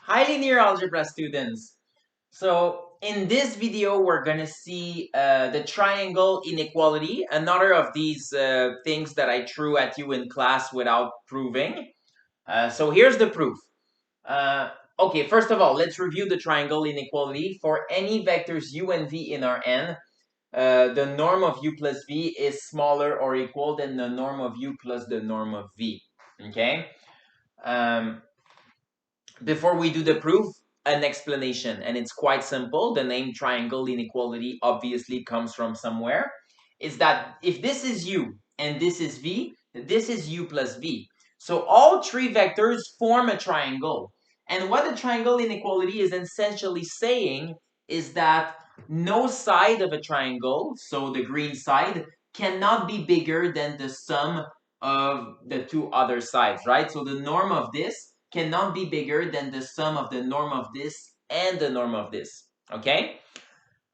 Hi, linear algebra students. So in this video, we're gonna see the triangle inequality, another of these things that I threw at you in class without proving. So here's the proof. Okay, first of all, let's review the triangle inequality. For any vectors u and v in Rn, the norm of u plus v is smaller or equal than the norm of u plus the norm of v. Okay? Before we do the proof, an explanation, and it's quite simple. The name triangle inequality obviously comes from somewhere. Is that if this is u and this is v, this is u plus v. So all three vectors form a triangle. And what the triangle inequality is essentially saying is that no side of a triangle, so the green side, cannot be bigger than the sum of the two other sides, right? So the norm of this cannot be bigger than the sum of the norm of this and the norm of this, okay?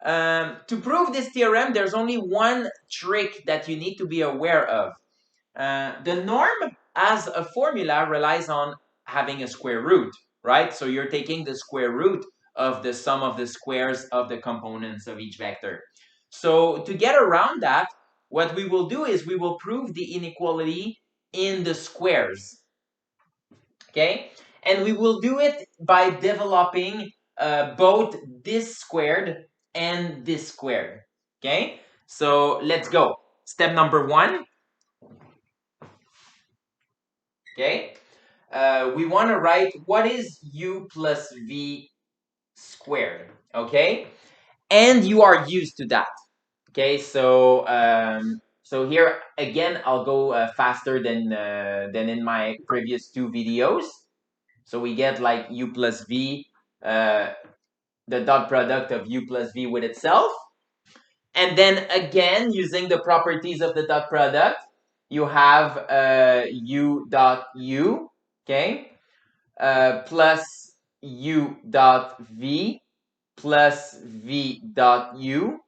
To prove this theorem, there's only one trick that you need to be aware of. The norm as a formula relies on having a square root, right? So you're taking the square root of the sum of the squares of the components of each vector. So to get around that, what we will do is we will prove the inequality in the squares. Okay, and we will do it by developing both this squared and this squared. Okay, so let's go. Step number one. Okay, we want to write what is u plus v squared. Okay, and you are used to that. Okay, so so here again I'll go faster than in my previous two videos. So we get like u plus v, the dot product of u plus v with itself. And then again, using the properties of the dot product, you have u dot u, okay, plus u dot v plus v dot u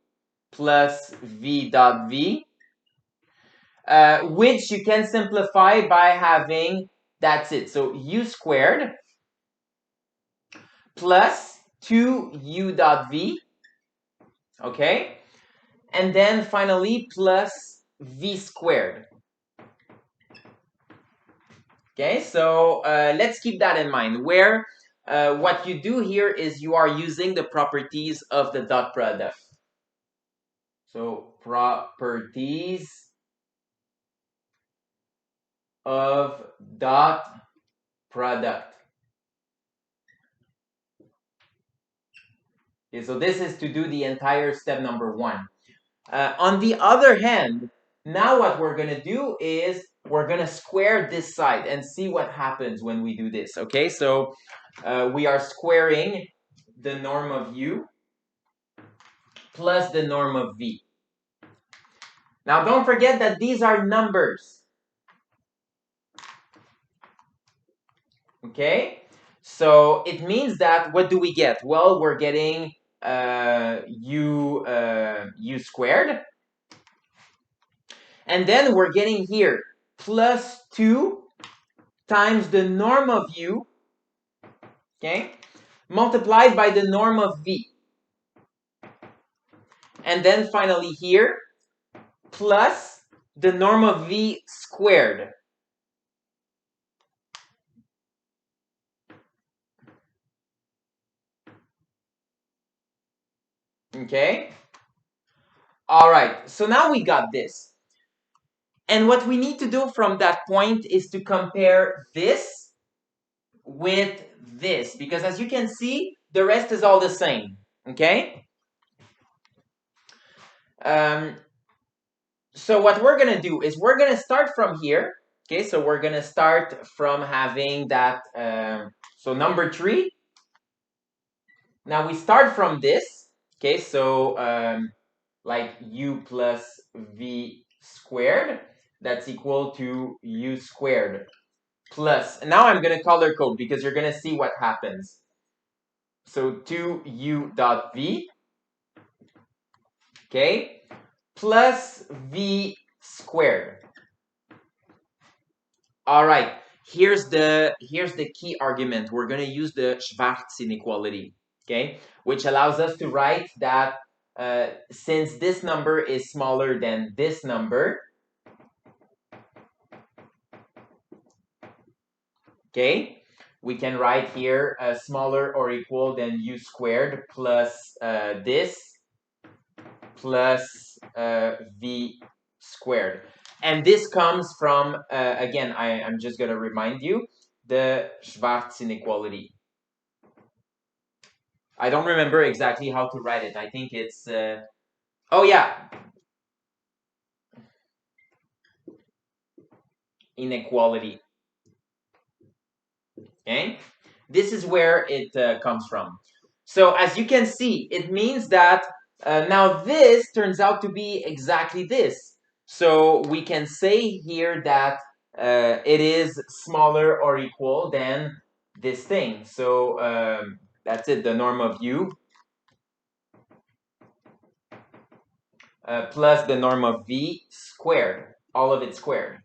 plus v dot v, which you can simplify by having, that's it. So u squared plus 2u dot v, okay? And then finally plus v squared. Okay, so let's keep that in mind, where what you do here is you are using the properties of the dot product. So properties of dot product. Okay, so this is to do the entire step number one. On the other hand, now what we're going to do is we're going to square this side and see what happens when we do this. Okay, so we are squaring the norm of u plus the norm of v. Now don't forget that these are numbers. Okay, so it means that what do we get? Well, we're getting u squared. And then we're getting here plus 2 times the norm of u, okay, multiplied by the norm of v. And then finally here, plus the norm of v squared. Okay? All right, so now we got this. And what we need to do from that point is to compare this with this, because as you can see, the rest is all the same. Okay? So what we're going to do is we're going to start from here. Okay, so we're going to start from having that, so number 3. Now we start from this. Okay, so like u plus v squared, that's equal to u squared plus, and now I'm going to color code because you're going to see what happens. So 2u dot v, okay, plus v squared. All right, Here's the key argument. We're going to use the Schwarz inequality, okay, which allows us to write that since this number is smaller than this number, okay, we can write here smaller or equal than u squared plus this plus v squared. And this comes from, again, I'm just going to remind you, the Schwarz inequality. I don't remember exactly how to write it. I think it's, oh yeah, inequality. Okay, this is where it comes from. So as you can see, it means that now this turns out to be exactly this. So we can say here that it is smaller or equal than this thing. So that's it, the norm of u plus the norm of v squared, all of it squared.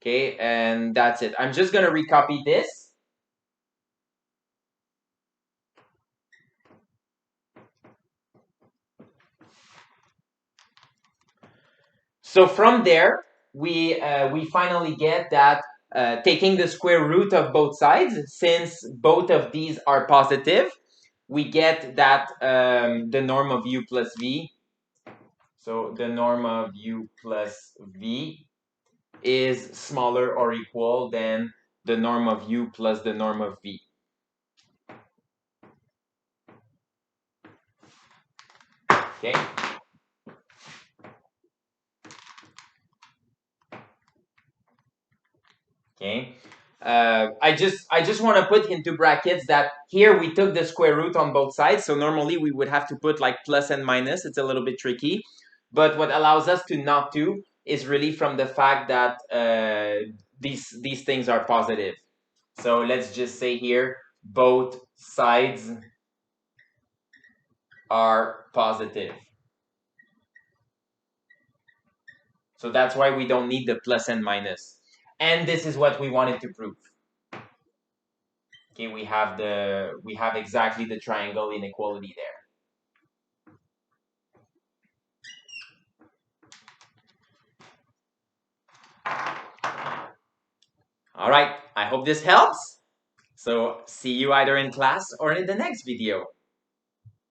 Okay, and that's it. I'm just going to recopy this. So from there, we finally get that taking the square root of both sides, since both of these are positive, we get that the norm of u plus v. So the norm of u plus v is smaller or equal than the norm of u plus the norm of v. Okay. Okay. I just want to put into brackets that here we took the square root on both sides. So normally we would have to put like plus and minus. It's a little bit tricky. But what allows us to not to is really from the fact that these things are positive. So let's just say here, both sides are positive. So that's why we don't need the plus and minus. And this is what we wanted to prove. Okay, we have exactly the triangle inequality there. All right, I hope this helps. So see you either in class or in the next video.